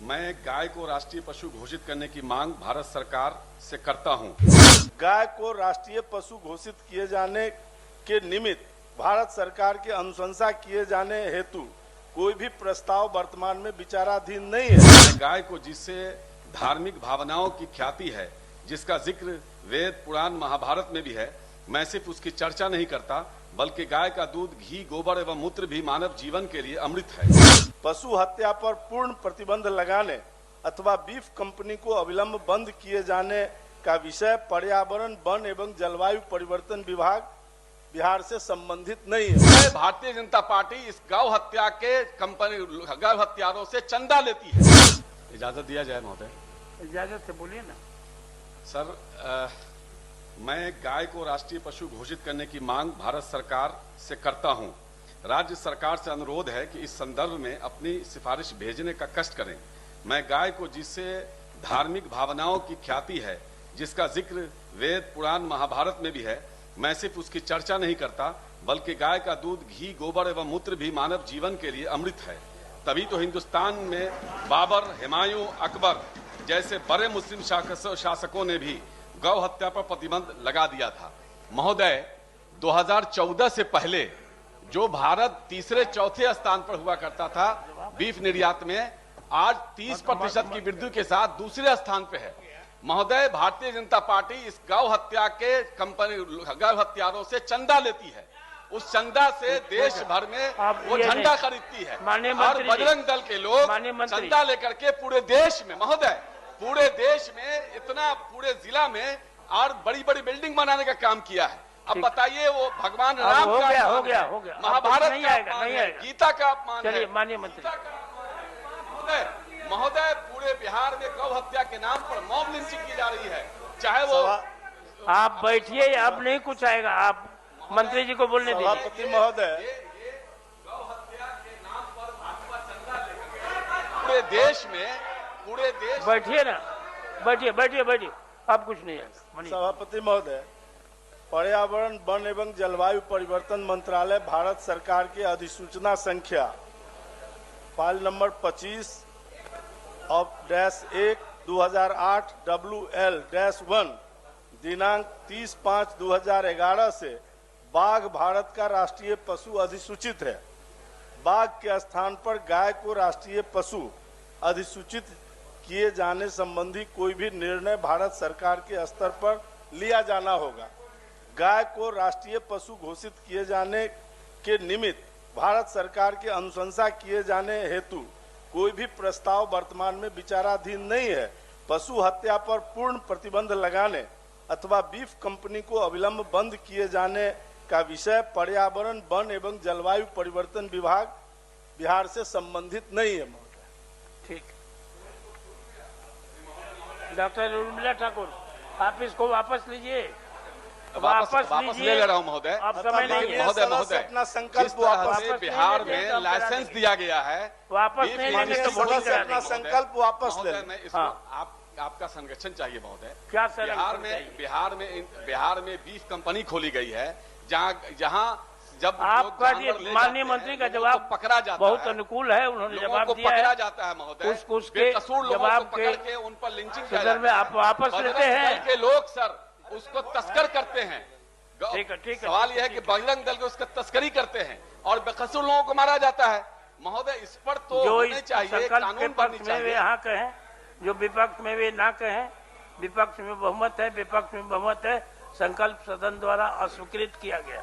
मैं गाय को राष्ट्रीय पशु घोषित करने की मांग भारत सरकार से करता हूं। गाय को राष्ट्रीय पशु घोषित किए जाने के निमित्त भारत सरकार के अनुशंसा किए जाने हेतु कोई भी प्रस्ताव वर्तमान में विचाराधीन नहीं है। मैं गाय को, जिससे धार्मिक भावनाओं की ख्याति है, जिसका जिक्र वेद, पुराण, महाभारत में भी है, मैं सिर्फ उसकी चर्चा नहीं करता, बल्कि गाय का दूध, घी, गोबर एवं मूत्र भी मानव जीवन के लिए अमृत है। पशु हत्या पर पूर्ण प्रतिबंध लगाने अथवा बीफ कंपनी को अविलंब बंद किए जाने का विषय पर्यावरण, वन एवं जलवायु परिवर्तन विभाग बिहार से संबंधित नहीं है। भारतीय जनता पार्टी इस गौ हत्या के गौ हत्यारों से चंदा लेती है। इजाजत दिया जाए महोदय। इजाजत से बोलिए ना सर। मैं गाय को राष्ट्रीय पशु घोषित करने की मांग भारत सरकार से करता हूं। राज्य सरकार से अनुरोध है कि इस संदर्भ में अपनी सिफारिश भेजने का कष्ट करें। मैं गाय को, जिससे धार्मिक भावनाओं की ख्याति है, जिसका जिक्र वेद, पुराण, महाभारत में भी है, मैं सिर्फ उसकी चर्चा नहीं करता, बल्कि गाय का दूध, घी, गोबर एवं मूत्र भी मानव जीवन के लिए अमृत है। तभी तो हिंदुस्तान में बाबर, हुमायूं, अकबर जैसे बड़े मुस्लिम शासकों ने भी गौ हत्या पर प्रतिबंध लगा दिया था। महोदय, 2014 से पहले जो भारत तीसरे चौथे स्थान पर हुआ करता था बीफ निर्यात में, आज 30% की वृद्धि के साथ दूसरे स्थान पे है। महोदय, भारतीय जनता पार्टी इस गौ हत्या के गौ हत्यारों से चंदा लेती है। उस चंदा से देश भर में वो झंडा खरीदती है और बजरंग दल के लोग चंदा लेकर के पूरे देश में, महोदय, पूरे देश में, इतना पूरे जिला में और बड़ी बड़ी बिल्डिंग बनाने का काम किया है। अब बताइए, वो भगवान राम का हो गया महाभारत का अपमान है, गीता का अपमान है। माननीय मंत्री महोदय, पूरे बिहार में गौ हत्या के नाम पर मॉब लिंचिंग की जा रही है। चाहे वो आप बैठिए, अब नहीं कुछ आएगा, आप मंत्री जी को बोलने दीजिए। सभापति महोदय, गौ हत्या के नाम पर भाजपा चंदा लेकर पूरे देश बैठिए ना, बैठिए, अब कुछ नहीं आएगा। सभापति महोदय, पर्यावरण, वन एवं जलवायु परिवर्तन मंत्रालय भारत सरकार की अधिसूचना संख्या फाइल नंबर 25/1/2008 WL-1 दिनांक 30/5/2011 से बाघ भारत का राष्ट्रीय पशु अधिसूचित है। बाघ के स्थान पर गाय को राष्ट्रीय पशु अधिसूचित किए जाने संबंधी कोई भी निर्णय भारत सरकार के स्तर पर लिया जाना होगा। गाय को राष्ट्रीय पशु घोषित किए जाने के निमित्त भारत सरकार के अनुशंसा किए जाने हेतु कोई भी प्रस्ताव वर्तमान में विचाराधीन नहीं है। पशु हत्या पर पूर्ण प्रतिबंध लगाने अथवा बीफ कंपनी को अविलंब बंद किए जाने का विषय पर्यावरण, वन एवं जलवायु परिवर्तन विभाग बिहार से संबंधित नहीं है। ठीक, डॉक्टर उर्मिला ठाकुर, आप इसको वापस लीजिए। वापस ले रहा हूँ महोदय। आप समय नहीं, महोदय, अपना संकल्प वापस, बिहार में लाइसेंस दिया गया है, वापस नहीं लेंगे तो थोड़ा सा अपना संकल्प वापस ले। मैं इसको आपका संरक्षण चाहिए महोदय। क्या बिहार में बीफ कंपनी खोली गई है, जहाँ जब आपका माननीय मंत्री का जवाब पकड़ा जाता बहुत है, अनुकूल है, उन्होंने जवाब दिया पकड़ा है। जाता है महोदय, उसके जवाब के उन पर लिंचिंग सदन में आप वापस लेते हैं के लोग सर उसको तस्कर करते हैं। ठीक है। सवाल यह है कि बजरंग दल को उसका तस्करी करते हैं और बेकसूर लोगों को मारा जाता है। महोदय, इस पर तो होने चाहिए, कानून बननी चाहिए। वे यहाँ कहें, जो विपक्ष में वे ना कहें। विपक्ष में बहुमत है, विपक्ष में बहुमत है। संकल्प सदन द्वारा अस्वीकृत किया गया।